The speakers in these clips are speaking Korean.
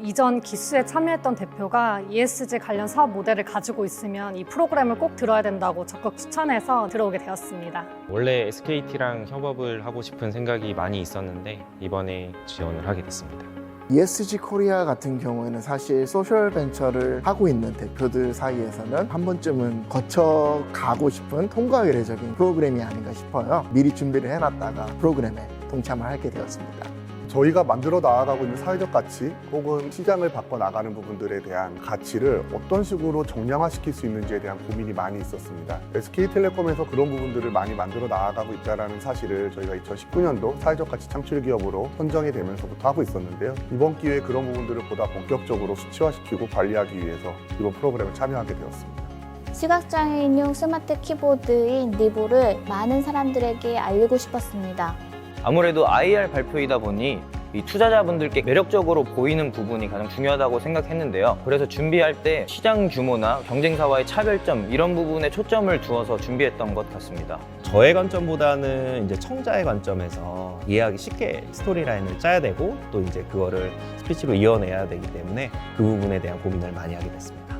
이전 기수에 참여했던 대표가 ESG 관련 사업 모델을 가지고 있으면 이 프로그램을 꼭 들어야 된다고 적극 추천해서 들어오게 되었습니다. 원래 SKT랑 협업을 하고 싶은 생각이 많이 있었는데 이번에 지원을 하게 됐습니다. ESG 코리아 같은 경우에는 사실 소셜 벤처를 하고 있는 대표들 사이에서는 한 번쯤은 거쳐가고 싶은 통과 의례적인 프로그램이 아닌가 싶어요. 미리 준비를 해놨다가 프로그램에 동참을 하게 되었습니다. 저희가 만들어 나아가고 있는 사회적 가치 혹은 시장을 바꿔 나가는 부분들에 대한 가치를 어떤 식으로 정량화시킬 수 있는지에 대한 고민이 많이 있었습니다. SK텔레콤에서 그런 부분들을 많이 만들어 나아가고 있다는 사실을 저희가 2019년도 사회적 가치 창출 기업으로 선정이 되면서부터 하고 있었는데요. 이번 기회에 그런 부분들을 보다 본격적으로 수치화시키고 관리하기 위해서 이번 프로그램에 참여하게 되었습니다. 시각장애인용 스마트 키보드인 니보를 많은 사람들에게 알리고 싶었습니다. 아무래도 IR 발표이다 보니 이 투자자분들께 매력적으로 보이는 부분이 가장 중요하다고 생각했는데요. 그래서 준비할 때 시장 규모나 경쟁사와의 차별점 이런 부분에 초점을 두어서 준비했던 것 같습니다. 저의 관점보다는 이제 청자의 관점에서 이해하기 쉽게 스토리라인을 짜야 되고 또 이제 그거를 스피치로 이어내야 되기 때문에 그 부분에 대한 고민을 많이 하게 됐습니다.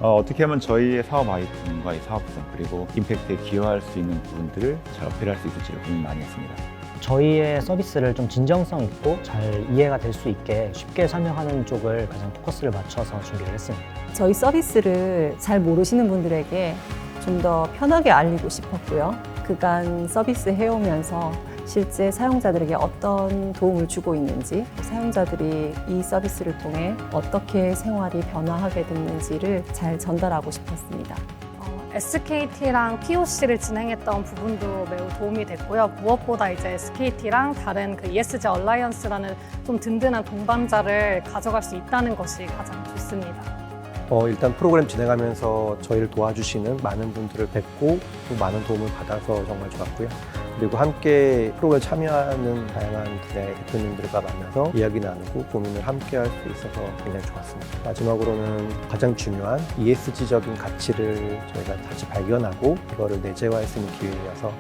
어떻게 하면 저희의 사업 아이템과 이 사업성 그리고 임팩트에 기여할 수 있는 부분들을 잘 어필할 수 있을지를 고민 많이 했습니다. 저희의 서비스를 좀 진정성 있고 잘 이해가 될 수 있게 쉽게 설명하는 쪽을 가장 포커스를 맞춰서 준비를 했습니다. 저희 서비스를 잘 모르시는 분들에게 좀 더 편하게 알리고 싶었고요. 그간 서비스 해오면서 실제 사용자들에게 어떤 도움을 주고 있는지, 사용자들이 이 서비스를 통해 어떻게 생활이 변화하게 됐는지를 잘 전달하고 싶었습니다. SKT랑 POC를 진행했던 부분도 매우 도움이 됐고요. 무엇보다 이제 SKT랑 다른 그 ESG 얼라이언스라는 좀 든든한 동반자를 가져갈 수 있다는 것이 가장 좋습니다. 일단 프로그램 진행하면서 저희를 도와주시는 많은 분들을 뵙고 또 많은 도움을 받아서 정말 좋았고요. 그리고 함께 프로그램 참여하는 다양한 분야의 대표님들과 만나서 이야기 나누고 고민을 함께 할 수 있어서 굉장히 좋았습니다. 마지막으로는 가장 중요한 ESG적인 가치를 저희가 다시 발견하고 이거를 내재화할 수 있는 기회여서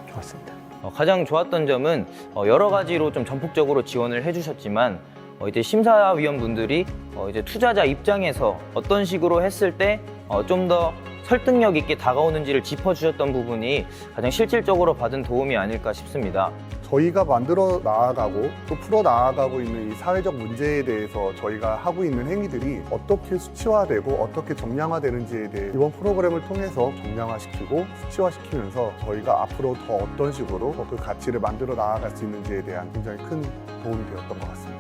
좋았습니다. 가장 좋았던 점은 여러 가지로 좀 전폭적으로 지원을 해주셨지만 이제 심사위원분들이 이제 투자자 입장에서 어떤 식으로 했을 때 좀 더 설득력 있게 다가오는지를 짚어주셨던 부분이 가장 실질적으로 받은 도움이 아닐까 싶습니다. 저희가 만들어 나아가고 또 풀어 나아가고 있는 이 사회적 문제에 대해서 저희가 하고 있는 행위들이 어떻게 수치화되고 어떻게 정량화되는지에 대해 이번 프로그램을 통해서 정량화시키고 수치화시키면서 저희가 앞으로 더 어떤 식으로 그 가치를 만들어 나아갈 수 있는지에 대한 굉장히 큰 도움이 되었던 것 같습니다.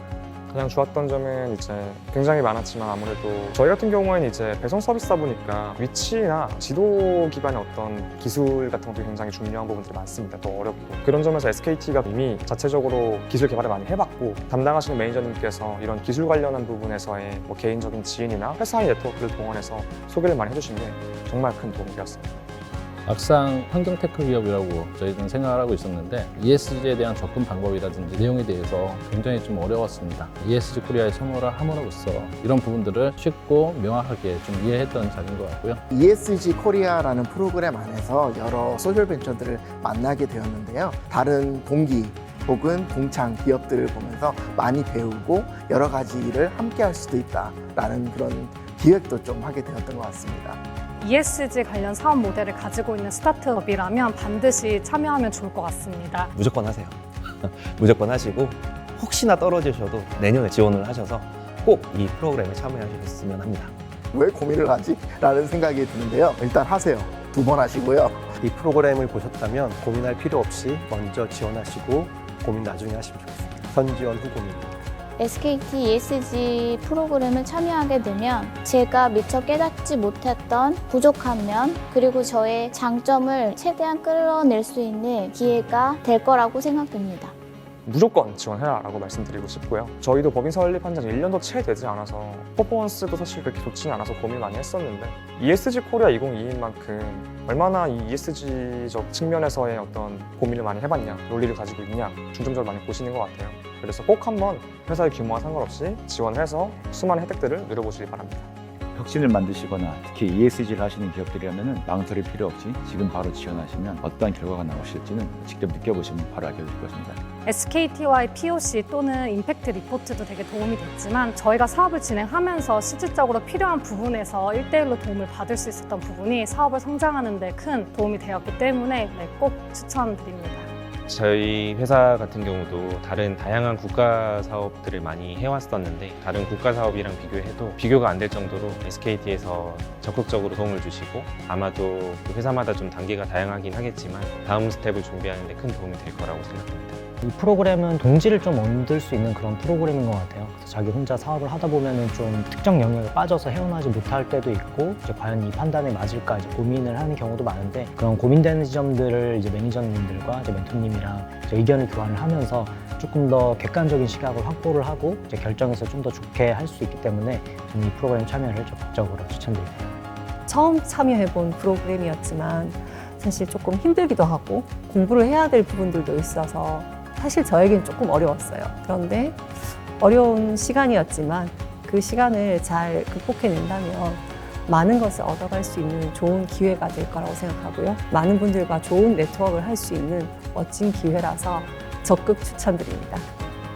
가장 좋았던 점은 이제 굉장히 많았지만 아무래도 저희 같은 경우에는 이제 배송 서비스다 보니까 위치나 지도 기반의 어떤 기술 같은 것도 굉장히 중요한 부분들이 많습니다. 더 어렵고 그런 점에서 SKT가 이미 자체적으로 기술 개발을 많이 해봤고 담당하시는 매니저님께서 이런 기술 관련한 부분에서의 뭐 개인적인 지인이나 회사의 네트워크를 동원해서 소개를 많이 해주신 게 정말 큰 도움이 되었습니다. 막상 환경 테크 기업이라고 저희는 생각을 하고 있었는데 ESG에 대한 접근 방법이라든지 내용에 대해서 굉장히 좀 어려웠습니다. ESG 코리아에 참여를 함으로써 이런 부분들을 쉽고 명확하게 좀 이해했던 자리인 것 같고요. ESG 코리아라는 프로그램 안에서 여러 소셜 벤처들을 만나게 되었는데요. 다른 동기 혹은 동창 기업들을 보면서 많이 배우고 여러 가지 일을 함께 할 수도 있다라는 그런 기획도 좀 하게 되었던 것 같습니다. ESG 관련 사업 모델을 가지고 있는 스타트업이라면 반드시 참여하면 좋을 것 같습니다. 무조건 하세요. 무조건 하시고 혹시나 떨어지셔도 내년에 지원을 하셔서 꼭 이 프로그램에 참여하셨으면 합니다. 왜 고민을 하지? 라는 생각이 드는데요. 일단 하세요. 2번 하시고요. 이 프로그램을 보셨다면 고민할 필요 없이 먼저 지원하시고 고민 나중에 하시면 좋겠습니다. 선지원 후고민입니다. SKT ESG 프로그램을 참여하게 되면 제가 미처 깨닫지 못했던 부족한 면 그리고 저의 장점을 최대한 끌어낼 수 있는 기회가 될 거라고 생각됩니다. 무조건 지원해라 라고 말씀드리고 싶고요. 저희도 법인 설립한 지 1년도 채 되지 않아서 퍼포먼스도 사실 그렇게 좋지는 않아서 고민 많이 했었는데 ESG 코리아 2022인 만큼 얼마나 이 ESG적 측면에서의 어떤 고민을 많이 해봤냐, 논리를 가지고 있냐 중점적으로 많이 보시는 것 같아요. 그래서 꼭 한번 회사의 규모와 상관없이 지원을 해서 수많은 혜택들을 누려보시기 바랍니다. 혁신을 만드시거나 특히 ESG를 하시는 기업들이라면 망설일 필요 없이 지금 바로 지원하시면 어떠한 결과가 나오실지는 직접 느껴보시면 바로 알게 될 것입니다. SKT와의 POC 또는 임팩트 리포트도 되게 도움이 됐지만 저희가 사업을 진행하면서 실질적으로 필요한 부분에서 1대1로 도움을 받을 수 있었던 부분이 사업을 성장하는 데 큰 도움이 되었기 때문에 꼭 추천드립니다. 저희 회사 같은 경우도 다른 다양한 국가 사업들을 많이 해왔었는데 다른 국가 사업이랑 비교해도 비교가 안 될 정도로 SKT에서 적극적으로 도움을 주시고 아마도 그 회사마다 좀 단계가 다양하긴 하겠지만 다음 스텝을 준비하는 데 큰 도움이 될 거라고 생각합니다. 이 프로그램은 동지를 좀 얻을 수 있는 그런 프로그램인 것 같아요. 그래서 자기 혼자 사업을 하다 보면은 좀 특정 영역에 빠져서 헤어나지 못할 때도 있고 이제 과연 이 판단에 맞을까 이제 고민을 하는 경우도 많은데 그런 고민되는 지점들을 이제 매니저님들과 이제 멘토님이랑 이제 의견을 교환을 하면서 조금 더 객관적인 시각을 확보를 하고 이제 결정해서 좀 더 좋게 할 수 있기 때문에 저는 이 프로그램 참여를 적극적으로 추천드립니다. 처음 참여해본 프로그램이었지만 사실 조금 힘들기도 하고 공부를 해야 될 부분들도 있어서 사실 저에겐 조금 어려웠어요. 그런데 어려운 시간이었지만 그 시간을 잘 극복해낸다면 많은 것을 얻어갈 수 있는 좋은 기회가 될 거라고 생각하고요. 많은 분들과 좋은 네트워크를 할 수 있는 멋진 기회라서 적극 추천드립니다.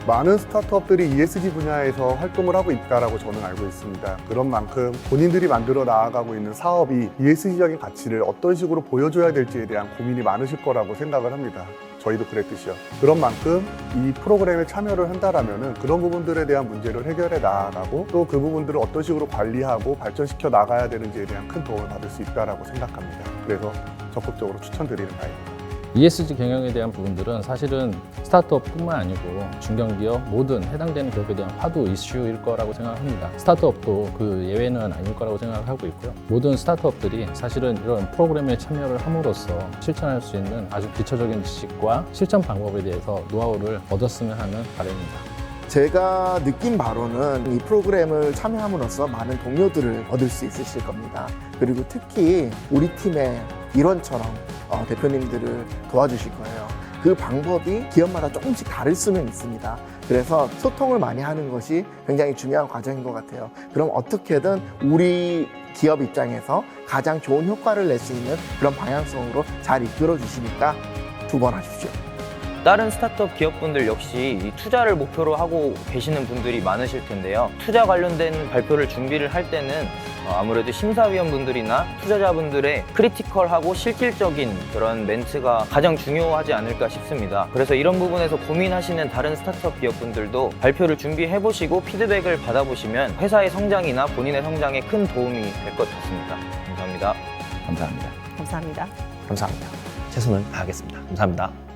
많은 스타트업들이 ESG 분야에서 활동을 하고 있다고 저는 알고 있습니다. 그런 만큼 본인들이 만들어 나아가고 있는 사업이 ESG적인 가치를 어떤 식으로 보여줘야 될지에 대한 고민이 많으실 거라고 생각을 합니다. 저희도 그랬듯이요. 그런 만큼 이 프로그램에 참여를 한다라면 그런 부분들에 대한 문제를 해결해 나아가고 또 그 부분들을 어떤 식으로 관리하고 발전시켜 나가야 되는지에 대한 큰 도움을 받을 수 있다고 생각합니다. 그래서 적극적으로 추천드리는 바입니다. ESG 경영에 대한 부분들은 사실은 스타트업뿐만 아니고 중견기업 모든 해당되는 기업에 대한 화두 이슈일 거라고 생각합니다. 스타트업도 그 예외는 아닐 거라고 생각하고 있고요. 모든 스타트업들이 사실은 이런 프로그램에 참여를 함으로써 실천할 수 있는 아주 기초적인 지식과 실천 방법에 대해서 노하우를 얻었으면 하는 바람입니다. 제가 느낀 바로는 이 프로그램을 참여함으로써 많은 동료들을 얻을 수 있으실 겁니다. 그리고 특히 우리 팀의 일원처럼 대표님들을 도와주실 거예요. 그 방법이 기업마다 조금씩 다를 수는 있습니다. 그래서 소통을 많이 하는 것이 굉장히 중요한 과정인 것 같아요. 그럼 어떻게든 우리 기업 입장에서 가장 좋은 효과를 낼 수 있는 그런 방향성으로 잘 이끌어 주시니까 2번 하십시오. 다른 스타트업 기업분들 역시 이 투자를 목표로 하고 계시는 분들이 많으실 텐데요. 투자 관련된 발표를 준비를 할 때는 아무래도 심사위원분들이나 투자자분들의 크리티컬하고 실질적인 그런 멘트가 가장 중요하지 않을까 싶습니다. 그래서 이런 부분에서 고민하시는 다른 스타트업 기업분들도 발표를 준비해보시고 피드백을 받아보시면 회사의 성장이나 본인의 성장에 큰 도움이 될 것 같습니다. 감사합니다. 감사합니다. 감사합니다. 감사합니다. 최선을 다하겠습니다. 감사합니다.